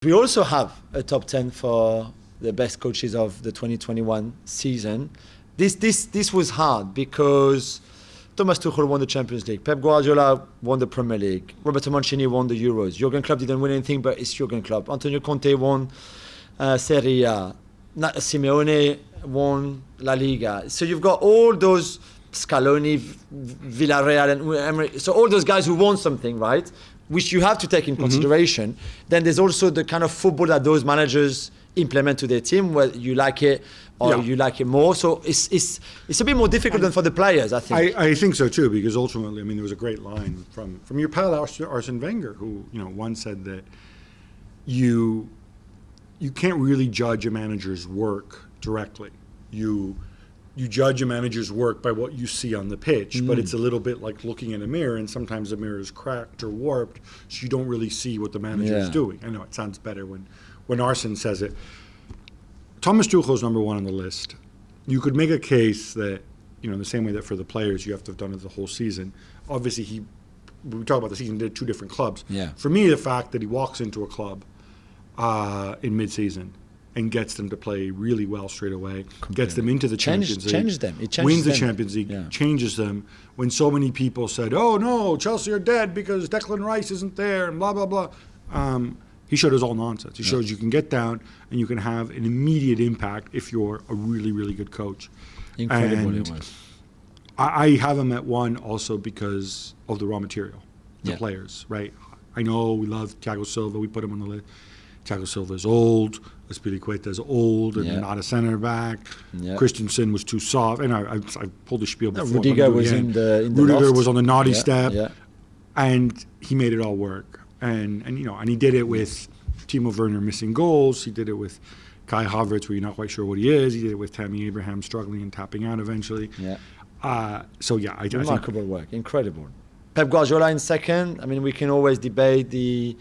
We also have a top 10 for the best coaches of the 2021 season. This was hard because Thomas Tuchel won the Champions League, Pep Guardiola won the Premier League, Roberto Mancini won the Euros, Jurgen Klopp didn't win anything, but it's Jurgen Klopp. Antonio Conte won Serie A, Simeone won La Liga. So you've got all those Scaloni, Villarreal, and Emery. So all those guys who won something, right? Which you have to take in consideration. Then there's also the kind of football that those managers implement to their team, whether you like it or you like it more. So it's a bit more difficult than for the players, I think. I think so too, because ultimately, I mean, there was a great line from your pal Arsene Wenger, who once said that you can't really judge a manager's work directly. You judge a manager's work by what you see on the pitch, but it's a little bit like looking in a mirror, and sometimes the mirror is cracked or warped, so you don't really see what the manager is doing. I know it sounds better when Arsene says it. Thomas Tuchel is number one on the list. You could make a case that, in the same way that for the players you have to have done it the whole season. Obviously, we talk about the season, did two different clubs. Yeah. For me, the fact that he walks into a club in mid-season and gets them to play really well straight away, gets them into the Champions League, changes them. It changes wins the them. Champions League, changes them. When so many people said, "Oh no, Chelsea are dead because Declan Rice isn't there," and blah blah blah, he showed us all nonsense. He shows you can get down and you can have an immediate impact if you're a really really good coach. Incredible And it was. I have him at one also because of the raw material, the players. Right? I know we love Thiago Silva. We put him on the list. Thiago Silva is old. Azpilicueta is old and not a center back. Yeah. Christensen was too soft. And I pulled the spiel before. Rudiger was in the Rudiger loft. was on the naughty step. Yeah. And he made it all work. And he did it with Timo Werner missing goals. He did it with Kai Havertz, where you're not quite sure what he is. He did it with Tammy Abraham struggling and tapping out eventually. Yeah. I Remarkable work. Incredible. Pep Guardiola in second. I mean, we can always debate the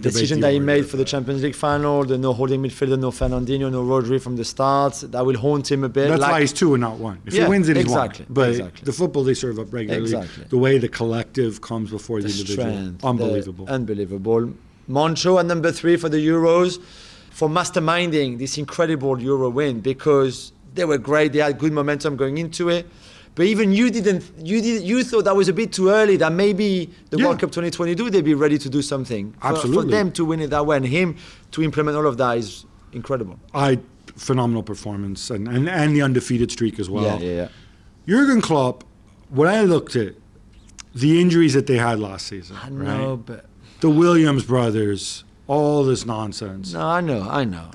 decision that he made for the Champions League final, the no holding midfielder, no Fernandinho, no Rodri from the start. That will haunt him a bit. That's why he's 2 and not 1. If he wins it, he's won. But the football they serve up regularly, the way the collective comes before the individual, strength, unbelievable. Unbelievable. Moncho at number 3 for the Euros, for masterminding this incredible Euro win, because they were great. They had good momentum going into it. But even you thought that was a bit too early, that maybe the World Cup 2022 they'd be ready to do something. Absolutely. For them to win it that way and him to implement all of that is incredible. Phenomenal performance and the undefeated streak as well. Yeah. Jurgen Klopp, when I looked at the injuries that they had last season, I know, but the Williams brothers, all this nonsense. No, I know.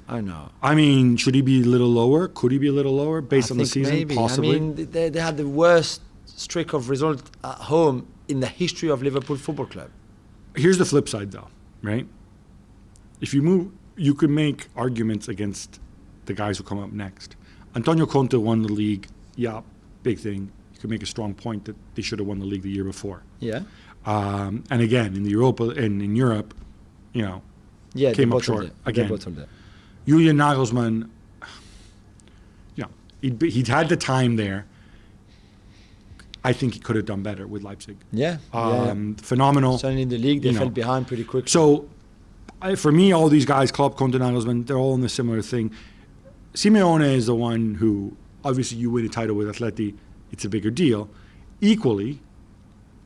I mean, should he be a little lower? Could he be a little lower based on the season? Maybe. Possibly. I mean, they had the worst streak of results at home in the history of Liverpool Football Club. Here's the flip side, though, right? If you move, you could make arguments against the guys who come up next. Antonio Conte won the league. Yeah, big thing. You could make a strong point that they should have won the league the year before. Yeah. And again, in Europa and in Europe, came up short again. Julian Nagelsmann, he'd had the time there. I think he could have done better with Leipzig. Phenomenal. Certainly in the league, they fell behind pretty quickly. So, for me, all these guys, Klopp, Conte, Nagelsmann, they're all in a similar thing. Simeone is the one who, obviously, you win a title with Atleti, it's a bigger deal. Equally,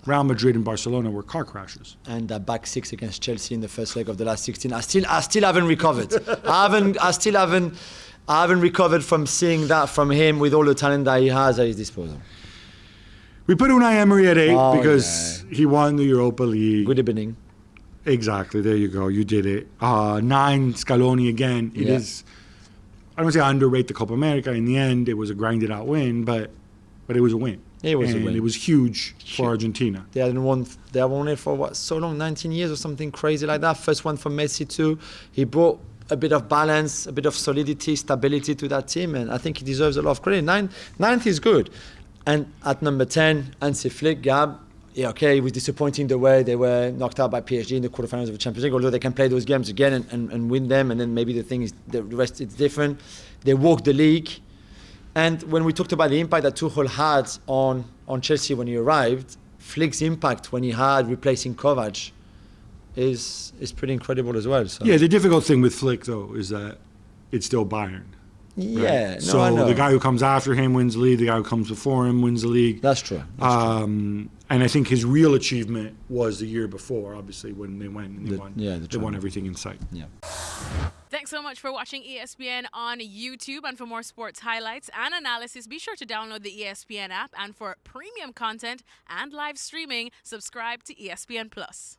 Real Madrid and Barcelona were car crashes. And that back 6 against Chelsea in the first leg of the last 16, I still haven't recovered. I still haven't recovered from seeing that from him with all the talent that he has at his disposal. We put Unai Emery at 8 because he won the Europa League. Good evening. Exactly. There you go. You did it. 9 Scaloni again. It is. I don't want to say I underrate the Copa America. In the end, it was a grinded out win, but it was a win. It was a win. It was huge for Argentina. They hadn't won it for so long, 19 years or something crazy like that. First one for Messi too. He brought a bit of balance, a bit of solidity, stability to that team, and I think he deserves a lot of credit. Ninth is good. And at number 10, Hansi Flick, Gab, it was disappointing the way they were knocked out by PSG in the quarterfinals of the Champions League, although they can play those games again and win them, and then maybe the rest is different. They walked the league. And when we talked about the impact that Tuchel had on Chelsea when he arrived, Flick's impact when he had replacing Kovac is pretty incredible as well. So. Yeah, the difficult thing with Flick, though, is that it's still Bayern. Yeah, Right? no, So I know. the guy who comes after him wins the league. The guy who comes before him wins the league. That's true. And I think his real achievement was the year before, obviously, when they went and they won. Yeah, they won everything in sight. Yeah. Thanks so much for watching ESPN on YouTube. And for more sports highlights and analysis, be sure to download the ESPN app. And for premium content and live streaming, subscribe to ESPN Plus.